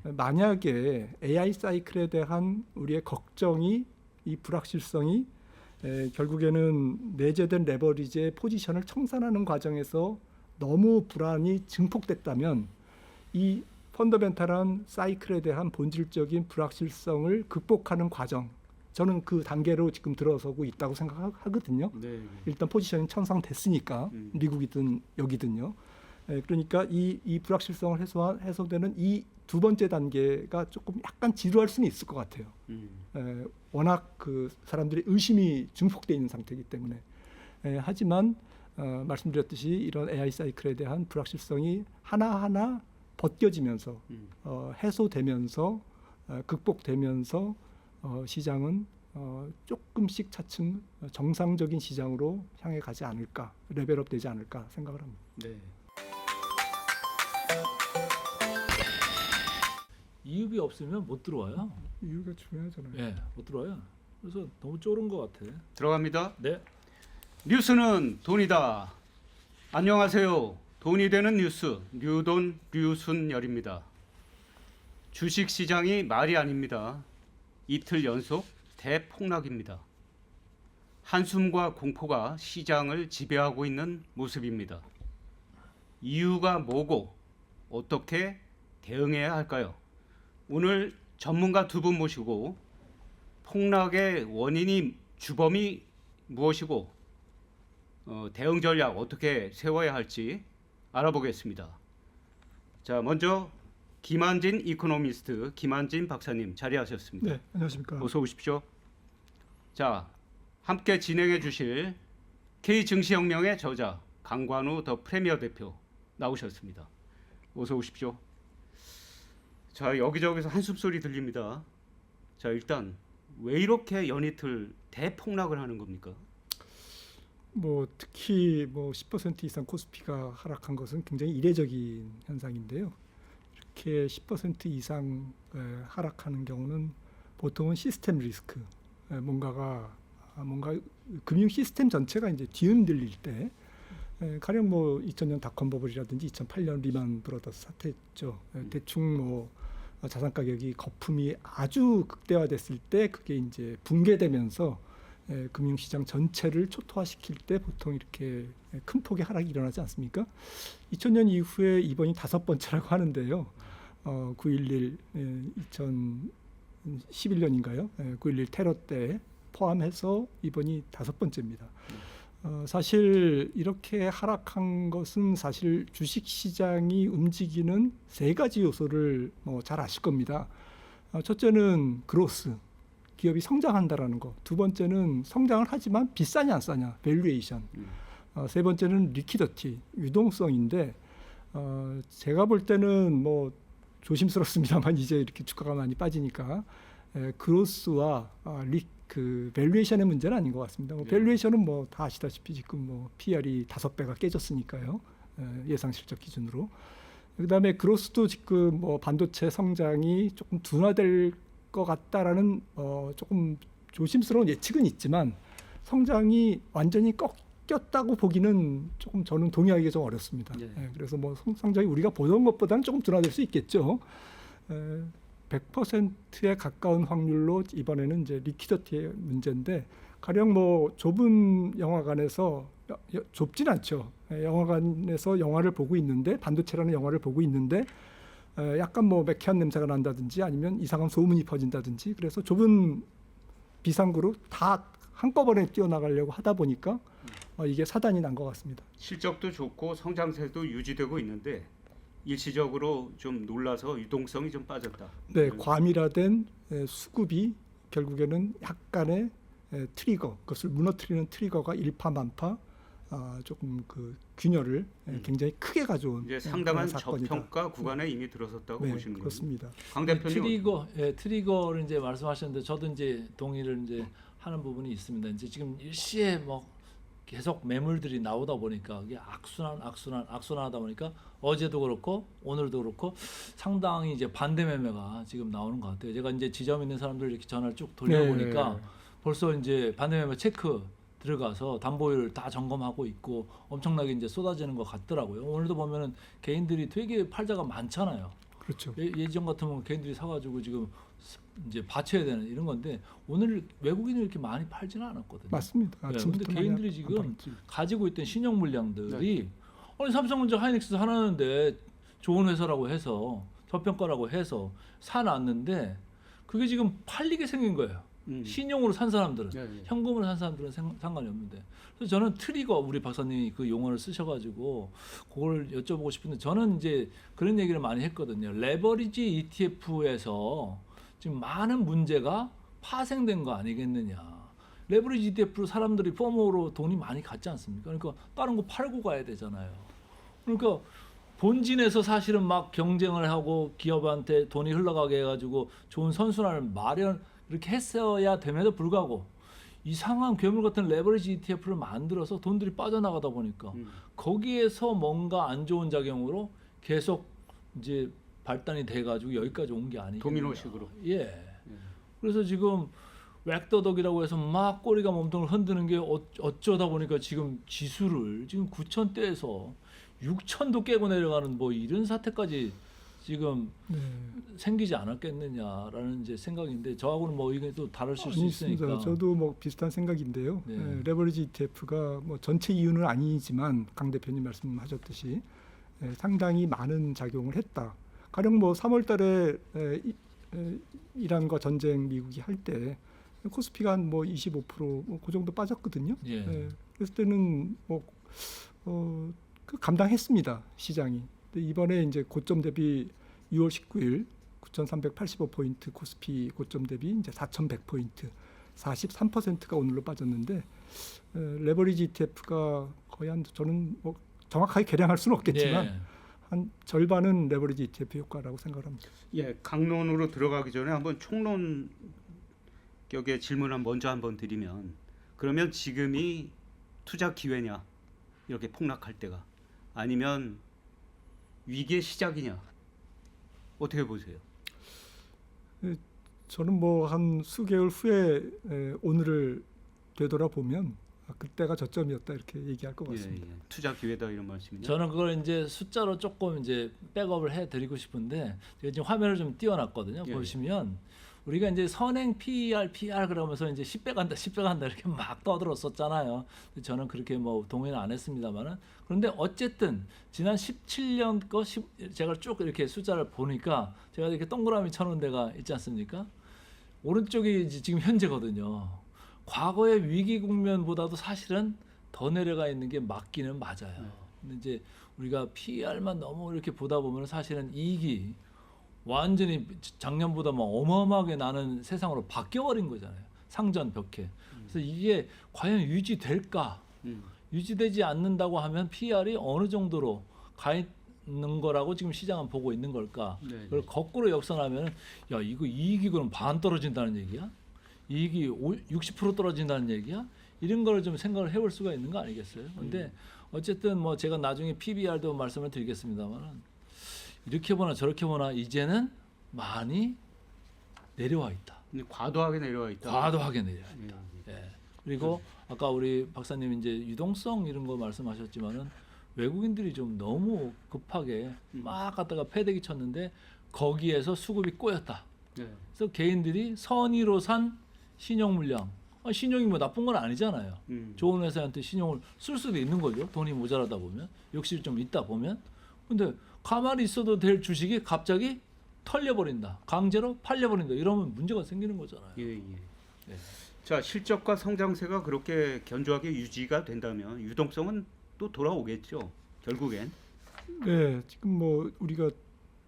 만약에 AI 사이클에 대한 우리의 걱정이 이 불확실성이 결국에는 내재된 레버리지의 포지션을 청산하는 과정에서 너무 불안이 증폭됐다면 이 펀더멘탈한 사이클에 대한 본질적인 불확실성을 극복하는 과정, 저는 그 단계로 지금 들어서고 있다고 생각하거든요. 네. 일단 포지션이 청산됐으니까 미국이든 여기든요. 그러니까 이 불확실성을 해소되는 이 두 번째 단계가 조금 약간 지루할 수는 있을 것 같아요. 워낙 그 사람들의 의심이 증폭되어 있는 상태이기 때문에. 하지만 말씀드렸듯이 이런 AI 사이클에 대한 불확실성이 하나하나 벗겨지면서 해소되면서 극복되면서 시장은 조금씩 차츰 정상적인 시장으로 향해 가지 않을까, 레벨업 되지 않을까 생각을 합니다. 네. 이유가 없으면 못 들어와요. 이유가 중요하잖아요. 네, 못 들어와요. 그래서 너무 쫄은 것 같아. 들어갑니다. 네. 뉴스는 돈이다. 안녕하세요. 돈이 되는 뉴스 류돈 류순열입니다. 주식시장이 말이 아닙니다. 이틀 연속 대폭락입니다. 한숨과 공포가 시장을 지배하고 있는 모습입니다. 이유가 뭐고 어떻게 대응해야 할까요? 오늘 전문가 두 분 모시고 폭락의 원인이 주범이 무엇이고 대응 전략 어떻게 세워야 할지 알아보겠습니다. 자, 먼저 김한진 이코노미스트 김한진 박사님 자리하셨습니다. 네, 안녕하십니까. 어서 오십시오. 자, 함께 진행해 주실 K증시혁명의 저자 강관우 더 프리미어 대표 나오셨습니다. 어서 오십시오. 자, 여기저기서 한숨 소리 들립니다. 자, 일단 왜 이렇게 연이틀 대폭락을 하는 겁니까? 뭐 특히 뭐 10% 이상 코스피가 하락한 것은 굉장히 이례적인 현상인데요. 이렇게 10% 이상 하락하는 경우는 보통은 시스템 리스크, 뭔가 금융 시스템 전체가 이제 뒤흔들릴 때, 가령 뭐 2000년 닷컴 버블이라든지 2008년 리만 브러더스 사태였죠. 대충 뭐 자산 가격이 거품이 아주 극대화됐을 때 그게 이제 붕괴되면서 금융시장 전체를 초토화시킬 때 보통 이렇게 큰 폭의 하락이 일어나지 않습니까? 2000년 이후에 이번이 5번째라고 하는데요. 9.11 2011년인가요? 9.11 테러 때 포함해서 이번이 5번째입니다. 사실 이렇게 하락한 것은 사실 주식시장이 움직이는 3가지 요소를 뭐 잘 아실 겁니다. 첫째는 그로스, 기업이 성장한다라는 거. 두 번째는 성장을 하지만 비싸냐 안 싸냐, 밸류에이션. 세 번째는 리퀴더티, 유동성인데 제가 볼 때는 뭐 조심스럽습니다만 이제 이렇게 주가가 많이 빠지니까 그로스와 그 밸류에이션의 문제는 아닌 것 같습니다. 밸류에이션은 뭐 다 아시다시피 지금 뭐 PR이 5배가 깨졌으니까요. 예상 실적 기준으로. 그다음에 그로스도 지금 뭐 반도체 성장이 조금 둔화될 것 같다라는 조금 조심스러운 예측은 있지만 성장이 완전히 꺾였다고 보기는 조금 저는 동의하기가 좀 어렵습니다. 그래서 뭐 성장이 우리가 보던 것보다는 조금 둔화될 수 있겠죠. 100%에 가까운 확률로 이번에는 이제 리퀴더티의 문제인데, 가령 뭐 좁은 영화관에서 좁진 않죠. 영화관에서 영화를 보고 있는데, 반도체라는 영화를 보고 있는데 약간 뭐 매캐한 냄새가 난다든지 아니면 이상한 소문이 퍼진다든지, 그래서 좁은 비상구로 다 한꺼번에 뛰어나가려고 하다 보니까 이게 사단이 난 것 같습니다. 실적도 좋고 성장세도 유지되고 있는데 일시적으로 좀 놀라서 유동성이 좀 빠졌다. 네, 과밀화된 수급이 결국에는 약간의 트리거, 그것을 무너뜨리는 트리거가 일파만파 조금 그 균열을 굉장히 크게 가져온 이제 상당한 사건이다. 저평가 구간에 이미 들어섰다고 네, 보시는 거죠. 그렇습니다. 강 대표님. 트리거를 이제 말씀하셨는데 저도 이제 동의를 이제 하는 부분이 있습니다. 이제 지금 일시에 뭐 계속 매물들이 나오다 보니까 이게 악순환하다 보니까 어제도 그렇고 오늘도 그렇고 상당히 이제 반대 매매가 지금 나오는 것 같아요. 제가 이제 지점 있는 사람들 이렇게 전화를 쭉 돌려보니까 벌써 이제 반대 매매 체크 들어가서 담보율 다 점검하고 있고 엄청나게 이제 쏟아지는 것 같더라고요. 오늘도 보면은 개인들이 되게 팔자가 많잖아요. 그렇죠. 예전 같으면 개인들이 사가지고 지금 이제 바쳐야 되는 이런 건데 오늘 외국인이 이렇게 많이 팔지는 않았거든요. 맞습니다. 네, 아침부터 근데 개인들이 지금 지금 가지고 있던 신용 물량들이 아니 삼성전자 하이닉스 사놨는데 좋은 회사라고 해서 저평가라고 해서 사놨는데 그게 지금 팔리게 생긴 거예요. 신용으로 산 사람들은 네, 네. 현금으로 산 사람들은 상관이 없는데 그래서 저는 트리거 우리 박사님이 그 용어를 쓰셔가지고 그걸 여쭤보고 싶은데 저는 이제 그런 얘기를 많이 했거든요. 레버리지 ETF에서 지금 많은 문제가 파생된 거 아니겠느냐. 레버리지 ETF로 사람들이 포모로 돈이 많이 갔지 않습니까? 그러니까 다른 거 팔고 가야 되잖아요. 그러니까 본진에서 사실은 막 경쟁을 하고 기업한테 돈이 흘러가게 해가지고 좋은 선순환을 마련 이렇게 했어야 됨에도 불구하고 이상한 괴물 같은 레버리지 ETF를 만들어서 돈들이 빠져나가다 보니까 거기에서 뭔가 안 좋은 작용으로 계속 이제 발단이 돼가지고 여기까지 온 게 아니겠냐. 도미노식으로. 예. 그래서 지금 웩더덕이라고 해서 막 꼬리가 몸통을 흔드는 게 어쩌다 보니까 지금 지수를 지금 9,000대에서 6,000도 깨고 내려가는 뭐 이런 사태까지 지금 네. 생기지 않았겠느냐라는 이제 생각인데 저하고는 뭐 이게 또 다르실 수 아니습니다. 있으니까. 저도 뭐 비슷한 생각인데요. 네. 레버리지 ETF가 뭐 전체 이유는 아니지만 강 대표님 말씀하셨듯이 상당히 많은 작용을 했다. 가령 뭐 3월달에 이란과 전쟁 미국이 할 때 코스피가 한 뭐 25%그 정도 빠졌거든요. 예. 그랬을 때는 뭐 그 감당했습니다 시장이. 근데 이번에 이제 고점 대비 6월 19일 9,385포인트 코스피 고점 대비 이제 4,100포인트 43%가 오늘로 빠졌는데 레버리지 ETF가 거의 한 저는 뭐 정확하게 계량할 수는 없겠지만 예. 한 절반은 레버리지 ETF 효과라고 생각합니다. 예, 강론으로 들어가기 전에 한번 총론 격의 질문을 먼저 한번 드리면 그러면 지금이 투자 기회냐 이렇게 폭락할 때가 아니면 위기의 시작이냐 어떻게 보세요? 저는 뭐 한 수개월 후에 오늘을 되돌아보면 그때가 저점이었다 이렇게 얘기할 것 같습니다. 예, 예. 투자 기회다 이런 말씀이냐? 저는 그걸 이제 숫자로 조금 이제 백업을 해드리고 싶은데 제가 지금 화면을 좀 띄워놨거든요. 예. 보시면 우리가 이제 선행 PR 그러면서 이제 10배 간다 이렇게 막 떠들었었잖아요. 근데 저는 그렇게 뭐 동의는 안 했습니다만은 그런데 어쨌든 지난 17년 거 제가 쭉 이렇게 숫자를 보니까 제가 이렇게 동그라미 쳐놓은 데가 있지 않습니까? 오른쪽이 지금 현재거든요. 과거의 위기 국면보다도 사실은 더 내려가 있는 게 맞기는 맞아요. 근데 이제 우리가 PR만 너무 이렇게 보다 보면 사실은 이익이 완전히 작년보다 막 어마어마하게 나는 세상으로 바뀌어버린 거잖아요. 상전 벽해. 그래서 이게 과연 유지될까? 유지되지 않는다고 하면 PR이 어느 정도로 가 있는 거라고 지금 시장은 보고 있는 걸까? 네, 그걸 거꾸로 역선하면 야 이거 이익이 그럼 반 떨어진다는 얘기야? 이익이 60% 떨어진다는 얘기야? 이런 걸 좀 생각을 해볼 수가 있는 거 아니겠어요? 근데 어쨌든 뭐 제가 나중에 PBR도 말씀을 드리겠습니다만 이렇게 보나 저렇게 보나 이제는 많이 내려와 있다. 과도하게 내려와 있다. 과도하게 내려와 예, 있다. 예. 예. 그리고 아까 우리 박사님 이제 유동성 이런 거 말씀하셨지만은 외국인들이 좀 너무 급하게 막 갖다가 패대기 쳤는데 거기에서 수급이 꼬였다. 예. 그래서 개인들이 선의로 산 신용 물량. 신용이 뭐 나쁜 건 아니잖아요. 좋은 회사한테 신용을 쓸 수도 있는 거죠. 돈이 모자라다 보면 욕심이 좀 있다 보면. 근데 가만히 있어도 될 주식이 갑자기 털려버린다. 강제로 팔려버린다. 이러면 문제가 생기는 거잖아요. 예, 예. 예. 자, 실적과 성장세가 그렇게 견조하게 유지가 된다면 유동성은 또 돌아오겠죠. 결국엔. 네, 지금 뭐 우리가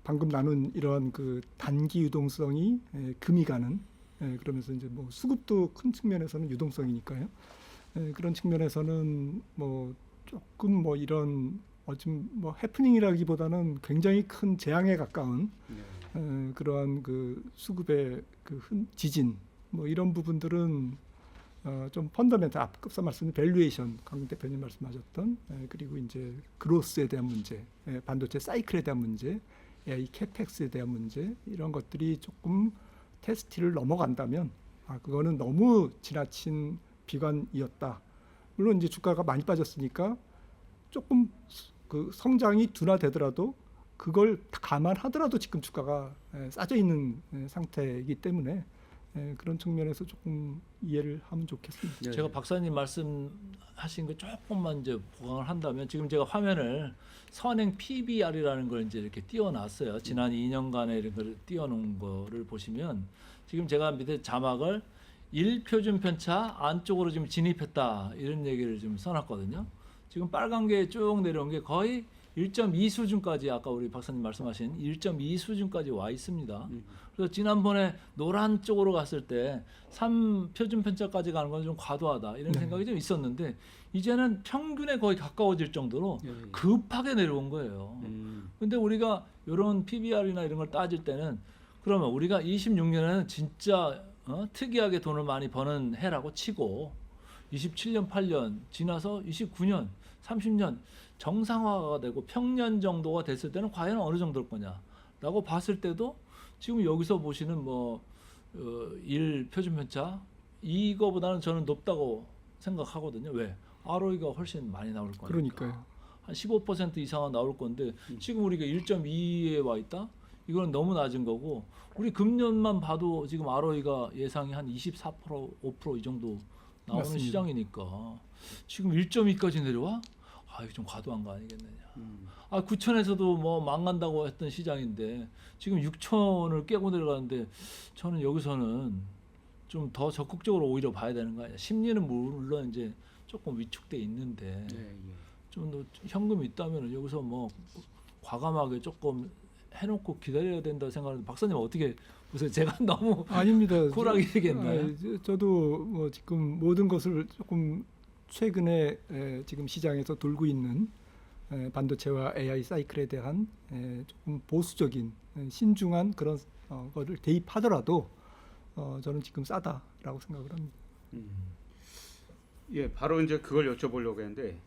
방금 나눈 이러한 그 단기 유동성이 금이 가는 그러면서 이제 뭐 수급도 큰 측면에서는 유동성이니까요. 그런 측면에서는 뭐 조금 뭐 이런 지금 뭐 해프닝이라기보다는 굉장히 큰 재앙에 가까운 그러한 그 수급의 그 지진 뭐 이런 부분들은 좀 펀더멘탈 앞서 말씀드린 밸류에이션 강 대표님 말씀하셨던 그리고 이제 그로스에 대한 문제, 반도체 사이클에 대한 문제, 이 캐펙스에 대한 문제 이런 것들이 조금 테스트를 넘어간다면 그거는 너무 지나친 비관이었다. 물론 이제 주가가 많이 빠졌으니까 조금 그 성장이 둔화되더라도 그걸 감안하더라도 지금 주가가 싸져 있는 상태이기 때문에 그런 측면에서 조금 이해를 하면 좋겠습니다. 네. 제가 박사님 말씀하신 거 조금만 이제 보강을 한다면 지금 제가 화면을 선행 PBR이라는 걸 이제 이렇게 띄워놨어요. 지난 2년간의 이런 걸 띄워놓은 거를 보시면 지금 제가 밑에 자막을 1표준 편차 안쪽으로 지금 진입했다 이런 얘기를 좀 써놨거든요. 지금 빨간 게 쭉 내려온 게 거의 1.2 수준까지 아까 우리 박사님 말씀하신 1.2 수준까지 와 있습니다. 그래서 지난번에 노란 쪽으로 갔을 때 3표준 편차까지 가는 건 좀 과도하다 이런 네. 생각이 좀 있었는데 이제는 평균에 거의 가까워질 정도로 예, 예. 급하게 내려온 거예요. 근데 우리가 이런 PBR이나 이런 걸 따질 때는 그러면 우리가 26년에는 진짜 특이하게 돈을 많이 버는 해라고 치고 27년, 8년 지나서 29년, 30년 정상화가 되고 평년 정도가 됐을 때는 과연 어느 정도일 거냐라고 봤을 때도 지금 여기서 보시는 뭐 1표준 편차 이거보다는 저는 높다고 생각하거든요. 왜? ROE가 훨씬 많이 나올 거니까. 그러니까요. 한 15% 이상은 나올 건데 지금 우리가 1.2에 와 있다? 이거는 너무 낮은 거고 우리 금년만 봐도 지금 ROE가 예상이 한 24%, 5% 이 정도 나오는 맞습니다. 시장이니까 지금 1.2까지 내려와? 아, 이거 좀 과도한 거 아니겠느냐. 아, 9천에서도 뭐 망간다고 했던 시장인데 지금 6천을 깨고 내려가는데 저는 여기서는 좀 더 적극적으로 오히려 봐야 되는 거 아니야. 심리는 물론 이제 조금 위축돼 있는데 예, 예. 좀 더 현금이 있다면 여기서 뭐 과감하게 조금 해놓고 기다려야 된다 생각하는데 박사님 어떻게 보세요? 제가 너무 아닙니다. 쿨하게 얘기했나요? 저도 뭐 지금 모든 것을 조금 최근에 지금 시장에서 돌고 있는 반도체와 AI 사이클에 대한 조금 보수적인 신중한 그런 거를 대입하더라도 저는 지금 싸다라고 생각을 합니다. 예, 바로 이제 그걸 여쭤보려고 했는데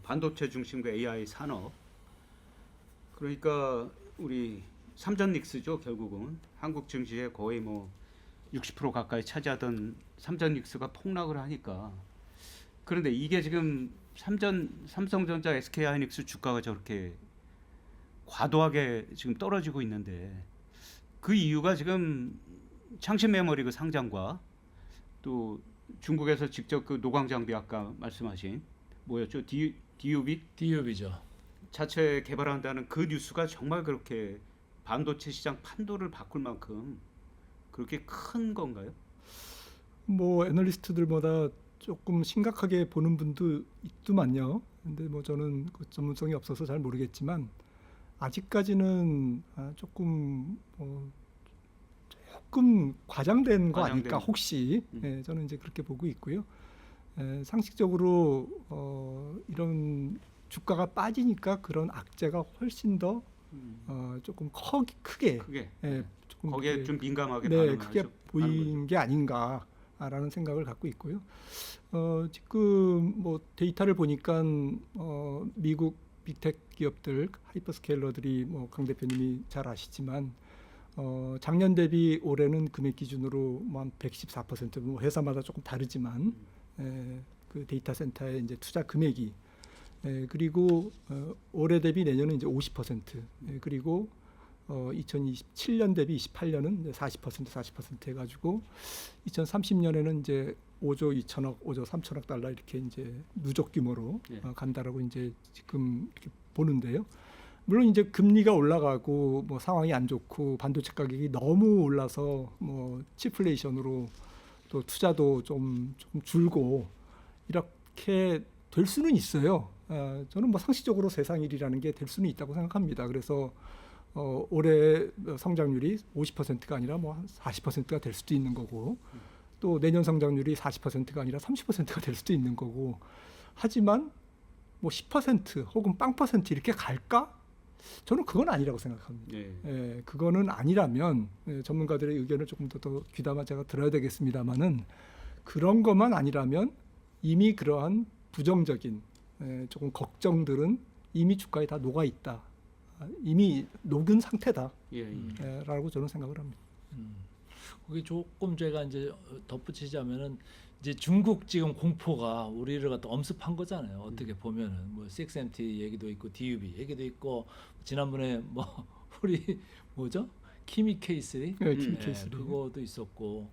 반도체 중심과 AI 산업 그러니까 우리 삼전 닉스죠 결국은 한국 증시에 거의 뭐 60% 가까이 차지하던 삼전 닉스가 폭락을 하니까 그런데 이게 지금 삼성전자, SK하이닉스 주가가 저렇게 과도하게 지금 떨어지고 있는데 그 이유가 지금 창신 메모리 그 상장과 또 중국에서 직접 그 노광 장비 아까 말씀하신 뭐였죠? DUV DUV죠. 자체 개발한다는 그 뉴스가 정말 그렇게 반도체 시장 판도를 바꿀 만큼 그렇게 큰 건가요? 뭐 애널리스트들보다 조금 심각하게 보는 분도 있더만요. 근데 뭐 저는 그 전문성이 없어서 잘 모르겠지만 아직까지는 조금 조금 과장된 거 아닐까 혹시 저는 이제 그렇게 보고 있고요. 상식적으로 이런 주가가 빠지니까 그런 악재가 훨씬 더 조금 크게 조금 거기에 이렇게, 좀 민감하게 크게 보인 게 아닌가라는 생각을 갖고 있고요. 지금 뭐 데이터를 보니까 미국 빅텍 기업들 하이퍼스케일러들이 뭐 강 대표님이 잘 아시지만 작년 대비 올해는 금액 기준으로 뭐 한 114%, 뭐 회사마다 조금 다르지만 그 데이터 센터의 이제 투자 금액이 그리고 올해 대비 내년은 이제 50%, 그리고 2027년 대비 28년은 이제 40% 해가지고 2030년에는 이제 5조 2천억, 5조 3천억 달러 이렇게 이제 누적 규모로 간다라고 이제 지금 이렇게 보는데요. 물론 이제 금리가 올라가고 뭐 상황이 안 좋고 반도체 가격이 너무 올라서 뭐 치플레이션으로 또 투자도 좀 줄고 이렇게 될 수는 있어요. 저는 뭐 상식적으로 세상 일이라는 게 될 수는 있다고 생각합니다. 그래서 올해 성장률이 50%가 아니라 뭐 한 40%가 될 수도 있는 거고 또 내년 성장률이 40%가 아니라 30%가 될 수도 있는 거고 하지만 뭐 10% 혹은 0% 이렇게 갈까? 저는 그건 아니라고 생각합니다. 그거는 아니라면 전문가들의 의견을 조금 더 귀담아 제가 들어야 되겠습니다만은 그런 것만 아니라면 이미 그러한 부정적인 조금 걱정들은 이미 주가에 다 녹아 있다. 이미 녹은 상태다라고 저는 생각을 합니다. 그게 조금 제가 이제 덧붙이자면은 이제 중국 지금 공포가 우리를 갖다 엄습한 거잖아요. 어떻게 보면은 뭐 6MT 얘기도 있고 DUB 얘기도 있고 지난번에 뭐 우리 뭐죠? 키미 K3 네, 키미 K3. 그거도 있었고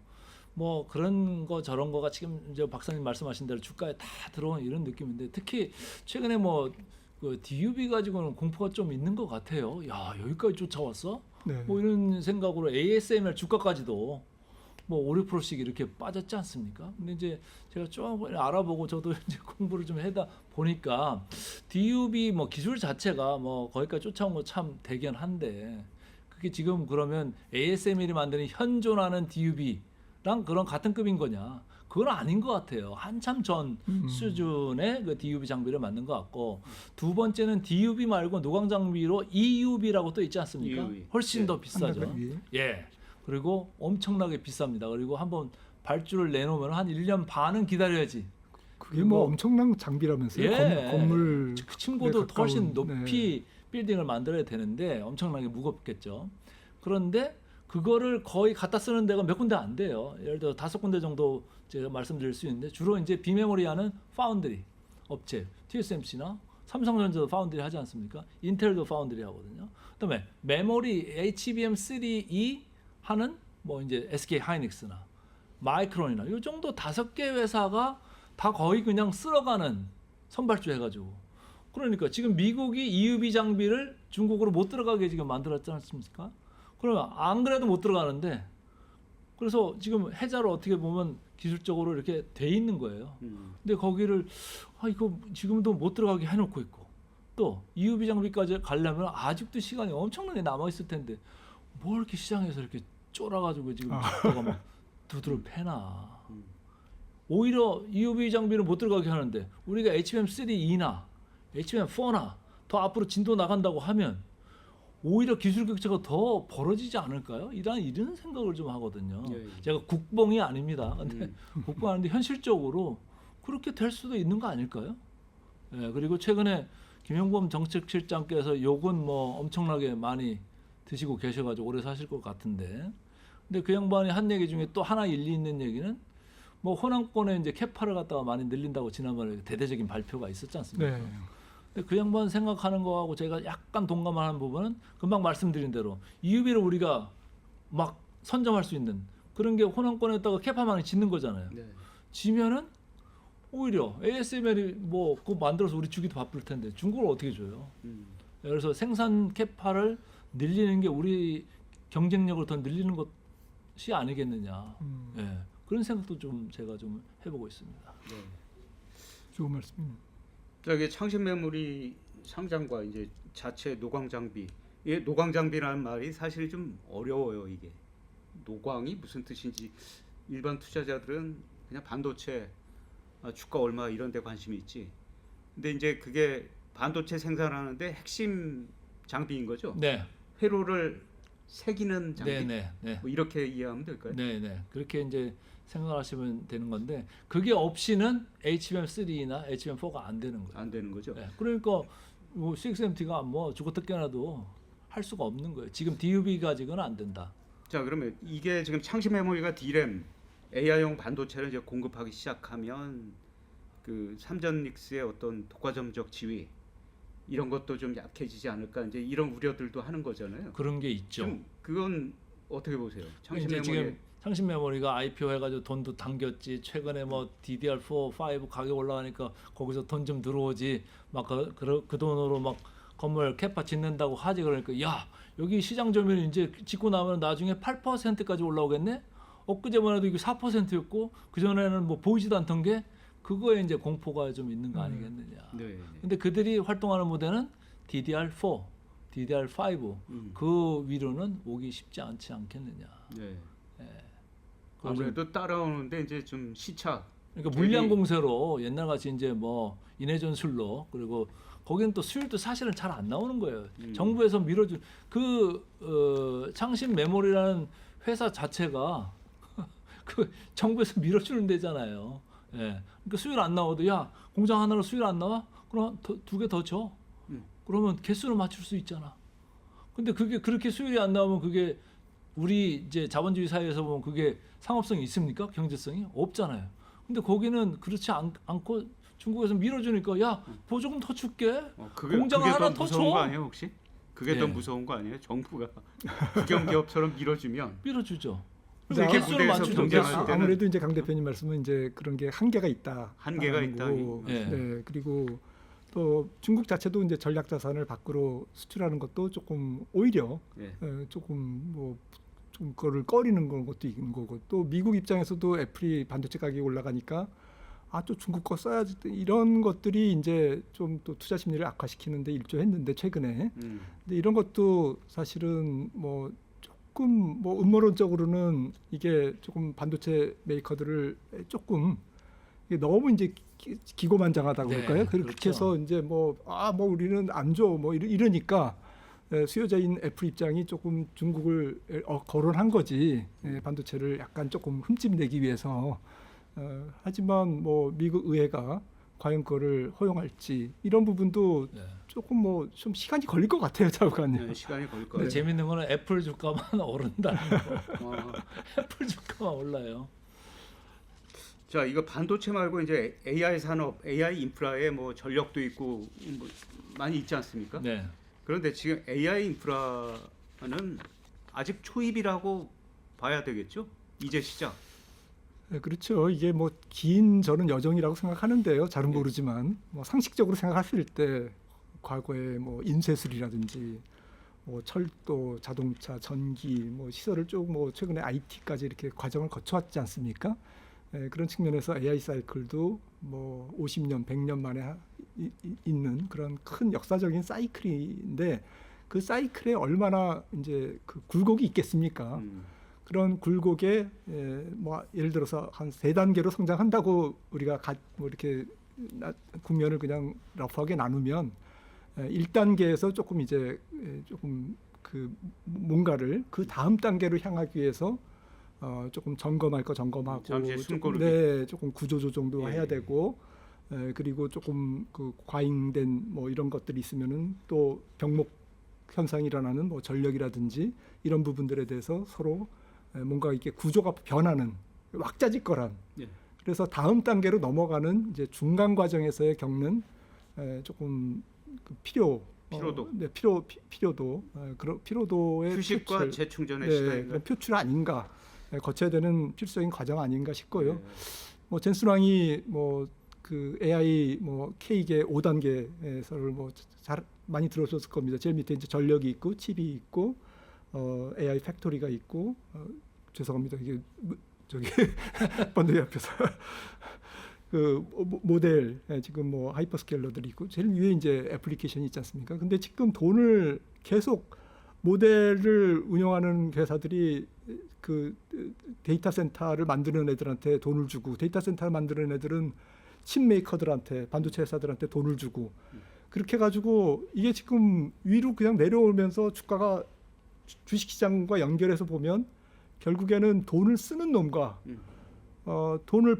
뭐 그런 거 저런 거가 지금 이제 박사님 말씀하신 대로 주가에 다 들어온 이런 느낌인데 특히 최근에 뭐 그 DUB 가지고는 공포가 좀 있는 것 같아요. 야 여기까지 쫓아왔어? 네. 뭐 이런 생각으로 ASML 주가까지도 뭐 5, 6%씩 이렇게 빠졌지 않습니까? 근데 이제 제가 좀 알아보고 저도 이제 공부를 좀 해다 보니까 DUB 뭐 기술 자체가 뭐 거기까지 쫓아온 거 참 대견한데 그게 지금 그러면 ASML이 만드는 현존하는 DUB랑 그런 같은 급인 거냐? 그건 아닌 것 같아요. 한참 전 수준의 그 DUB 장비를 만든 것 같고 두 번째는 DUB 말고 노광 장비로 EUB라고 또 있지 않습니까? EUV. 훨씬 네. 더 비싸죠. 한가닥 위에. 예. 그리고 엄청나게 비쌉니다. 그리고 한번 발주를 내놓으면 한 1년 반은 기다려야지. 그게 뭐 엄청난 장비라면서요. 예. 건물 그 층고도 가까운, 훨씬 높이 빌딩을 만들어야 되는데 엄청나게 무겁겠죠. 그런데 그거를 거의 갖다 쓰는 데가 몇 군데 안 돼요. 예를 들어 5군데 정도 제가 말씀드릴 수 있는데 주로 이제 비메모리 하는 파운드리 업체, TSMC나 삼성전자도 파운드리 하지 않습니까? 인텔도 파운드리 하거든요. 그다음에 메모리 HBM3E 하는 뭐 이제 SK 하이닉스나 마이크론이나 이 정도 5개 회사가 다 거의 그냥 쓸어가는 선발주 해가지고 그러니까 지금 미국이 EUV 장비를 중국으로 못 들어가게 지금 만들었지 않습니까? 그러면 안 그래도 못 들어가는데 그래서 지금 해자로 어떻게 보면 기술적으로 이렇게 돼 있는 거예요. 근데 거기를 이거 지금도 못 들어가게 해놓고 있고 또 EUV 장비까지 가려면 아직도 시간이 엄청나게 남아 있을 텐데 뭘 이렇게 시장에서 이렇게 쫄아가지고 지금 주가가 막 두드러 패나. 오히려 EUV 장비를 못 들어가게 하는데 우리가 HBM3E나 HBM4나 더 앞으로 진도 나간다고 하면 오히려 기술 격차가 더 벌어지지 않을까요? 이런 생각을 좀 하거든요. 예, 예. 제가 국뽕이 아닙니다. 근데 국뽕 아닌데 현실적으로 그렇게 될 수도 있는 거 아닐까요? 예, 그리고 최근에 김영범 정책실장께서 욕은 뭐 엄청나게 많이 드시고 계셔가지고 오래 사실 것 같은데, 근데 그 양반이 한 얘기 중에 또 하나 일리 있는 얘기는 뭐 호남권에 이제 캐파를 갖다가 많이 늘린다고 지난번에 대대적인 발표가 있었지 않습니까? 네. 근데 그 양반 생각하는 거하고 제가 약간 동감하는 부분은 금방 말씀드린 대로 EUV를 우리가 막 선점할 수 있는 그런 게 호남권에다가 캐파만이 짓는 거잖아요. 네. 지면은 오히려 ASML이 뭐 그거 만들어서 우리 주기도 바쁠 텐데 중국을 어떻게 줘요? 그래서 생산 캐파를 늘리는 게 우리 경쟁력을 더 늘리는 것이 아니겠느냐. 예. 그런 생각도 좀 제가 좀 해보고 있습니다. 네. 좋은 말씀입니다. 저기 창신 메모리 상장과 이제 자체 노광 장비, 이 노광 장비라는 말이 사실 좀 어려워요. 이게 노광이 무슨 뜻인지 일반 투자자들은 그냥 반도체 주가 얼마 이런 데 관심이 있지. 근데 이제 그게 반도체 생산하는데 핵심 장비인 거죠. 네, 회로를 새기는 장비. 네. 뭐 이렇게 이해하면 될까요? 네. 그렇게 이제 생각하시면 되는 건데 그게 없이는 HBM3나 HBM4가 안 되는 거예요. 안 되는 거죠. 네. 그러니까 뭐 6MT가 뭐 죽어뜯겨나도 할 수가 없는 거예요. 지금 DUV 가지고는 안 된다. 자, 그러면 이게 지금 창신 메모리가 D램 AI용 반도체를 이제 공급하기 시작하면 그 삼전닉스의 어떤 독과점적 지위 이런 것도 좀 약해지지 않을까 이제 이런 우려들도 하는 거잖아요. 그런 게 있죠. 좀 그건 어떻게 보세요? 창신 이제 메모리 지금 창신 메모리가 IPO 해가지고 돈도 당겼지. 최근에 뭐 DDR4, 5 가격 올라가니까 거기서 돈 좀 들어오지. 막 그 돈으로 막 건물 캐파 짓는다고 하지. 그러니까 야 여기 시장 점유율 이제 짓고 나면 나중에 8%까지 올라오겠네. 엊그제만 해도 이게 4%였고 그 전에는 뭐 보이지도 않던 게 그거에 이제 공포가 좀 있는 거 아니겠느냐. 네. 근데 그들이 활동하는 무대는 DDR4, DDR5 그 위로는 오기 쉽지 않지 않겠느냐. 네. 예. 아무래도 따라오는데 이제 좀 시차. 그러니까 물량 공세로 옛날같이 이제 뭐 인해전 술로 그리고 거기는 또 수율도 사실은 잘 안 나오는 거예요. 정부에서 밀어준 그 창신 메모리라는 회사 자체가 그 정부에서 밀어주는 데잖아요. 예. 그러니까 수율 안 나와도 야 공장 하나로 수율 안 나와? 그럼 두 개 더 줘. 그러면 개수를 맞출 수 있잖아. 근데 그게 그렇게 수율이 안 나오면 그게 우리 이제 자본주의 사회에서 보면 그게 상업성이 있습니까? 경제성이 없잖아요. 근데 거기는 그렇지 않고 중국에서 밀어주니까 야 보조금 더 줄게. 공장 그게 하나 더 더 무서운 줘. 거 아니에요 혹시? 그게 예. 더 무서운 거 아니에요? 정부가 국영기업처럼 밀어주면 밀어주죠. 이제 그리고 개수를 무대에서 맞추죠. 경쟁할 개수. 때는 아무래도 이제 강 대표님 말씀은 이제 그런 게 한계가 있다. 한계가 있다. 예. 네, 그리고 또 중국 자체도 이제 전략 자산을 밖으로 수출하는 것도 조금 오히려 예. 조금 좀 그거를 꺼리는 것도 있는 거고, 또 미국 입장에서도 애플이 반도체 가격이 올라가니까 또 중국 거 써야지, 이런 것들이 이제 좀 또 투자 심리를 악화시키는데 일조했는데 최근에. 근데 이런 것도 사실은 뭐 조금 뭐 음모론적으로는 이게 조금 반도체 메이커들을 조금 이게 너무 이제 기고만장하다고 네, 그럴까요? 그렇게 그렇죠. 해서 이제 뭐 우리는 안 줘 뭐 이러니까 수요자인 애플 입장이 조금 중국을 거론한 거지, 반도체를 약간 조금 흠집 내기 위해서. 하지만 뭐 미국 의회가 과연 그거를 허용할지 이런 부분도 네. 조금 뭐 좀 시간이 걸릴 것 같아요, 자우관님. 네, 시간이 걸릴 네. 거예요. 재밌는 거는 애플 주가만 오른다는 거. 어, 애플 주가만 올라요. 자, 이거 반도체 말고 이제 AI 산업, AI 인프라에 뭐 전력도 있고 뭐 많이 있지 않습니까? 네. 그런데 지금 AI 인프라는 아직 초입이라고 봐야 되겠죠? 이제 시작. 네, 그렇죠. 이게 뭐 긴 저는 여정이라고 생각하는데요. 잘은 예. 모르지만 뭐 상식적으로 생각했을 때 과거에 뭐 인쇄술이라든지 뭐 철도, 자동차, 전기, 뭐 시설을 쭉 뭐 최근에 IT까지 이렇게 과정을 거쳐왔지 않습니까? 그런 측면에서 AI 사이클도 뭐 50년, 100년 만에 있는 그런 큰 역사적인 사이클인데, 그 사이클에 얼마나 이제 그 굴곡이 있겠습니까? 그런 굴곡에 뭐 예를 들어서 한 3단계로 성장한다고 우리가 뭐 이렇게 국면을 그냥 러프하게 나누면 1단계에서 조금 이제 조금 그 뭔가를 그 다음 단계로 향하기 위해서 조금 점검할 거 점검하고, 잠시 숨고르기. 조금 구조 조정도 예. 해야 되고, 그리고 조금 그 과잉된 뭐 이런 것들이 있으면은 또 병목 현상이 일어나는 뭐 전력이라든지 이런 부분들에 대해서 서로 뭔가 이렇게 구조가 변하는 왁자지껄한. 예. 그래서 다음 단계로 넘어가는 이제 중간 과정에서의 겪는 조금 그 피로도. 필요도, 그런 피로도의 휴식과 표출, 재충전의 시간인가? 그런 표출 아닌가, 거쳐야 되는 필수적인 과정 아닌가 싶고요. 네. 뭐 젠슨 왕이 뭐 그 AI 뭐 K계 5단계에서를 뭐 잘 많이 들어줬을 겁니다. 제일 밑에 이제 전력이 있고 칩이 있고 AI 팩토리가 있고, 죄송합니다. 이게 저기 번들이 앞에서 그 모델, 지금 뭐 하이퍼스케일러들이 있고 제일 위에 이제 애플리케이션이 있지 않습니까? 근데 지금 돈을 계속 모델을 운영하는 회사들이 그 데이터 센터를 만드는 애들한테 돈을 주고, 데이터 센터를 만드는 애들은 칩 메이커들한테, 반도체 회사들한테 돈을 주고, 그렇게 해가지고 이게 지금 위로 그냥 내려오면서 주가가 주식시장과 연결해서 보면 결국에는 돈을 쓰는 놈과 돈을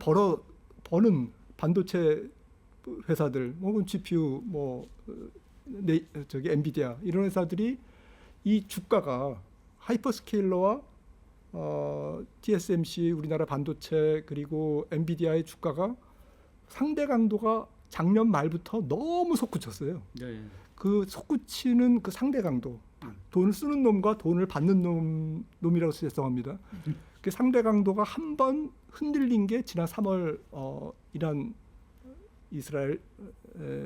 버는 반도체 회사들, 혹은 GPU, 뭐 저기 엔비디아 이런 회사들이 이 주가가 하이퍼스케일러와 TSMC, 우리나라 반도체, 그리고 엔비디아의 주가가 상대 강도가 작년 말부터 너무 솟구쳤어요. 네. 그 솟구치는 그 상대 강도, 돈을 쓰는 놈과 돈을 받는 놈이라고 죄송합니다. 그 상대 강도가 한 번 흔들린 게 지난 3월 이란 이스라엘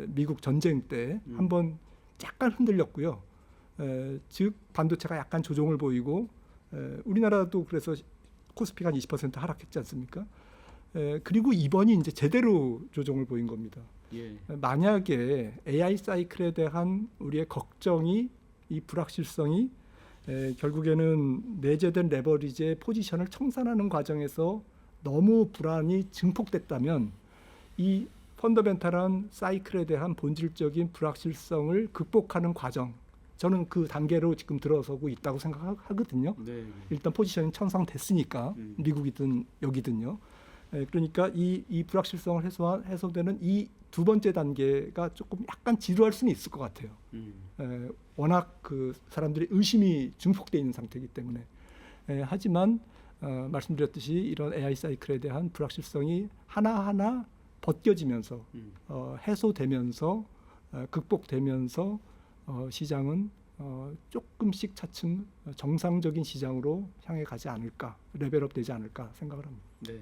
미국 전쟁 때 한 번 약간 흔들렸고요. 즉 반도체가 약간 조정을 보이고, 우리나라도 그래서 코스피가 한 20% 하락했지 않습니까? 그리고 이번이 이제 제대로 조정을 보인 겁니다. 예. 만약에 AI 사이클에 대한 우리의 걱정이, 이 불확실성이 결국에는 내재된 레버리지의 포지션을 청산하는 과정에서 너무 불안이 증폭됐다면, 이 펀더멘탈한 사이클에 대한 본질적인 불확실성을 극복하는 과정, 저는 그 단계로 지금 들어서고 있다고 생각하거든요. 네. 일단 포지션이 청산됐으니까, 미국이든 여기든요. 그러니까 이 불확실성을 해소되는 이 두 번째 단계가 조금 약간 지루할 수는 있을 것 같아요. 워낙 그 사람들이 의심이 증폭되어 있는 상태이기 때문에. 하지만 말씀드렸듯이 이런 AI 사이클에 대한 불확실성이 하나하나 벗겨지면서 해소되면서 극복되면서 시장은 조금씩 차츰 정상적인 시장으로 향해 가지 않을까, 레벨업 되지 않을까 생각을 합니다. 네.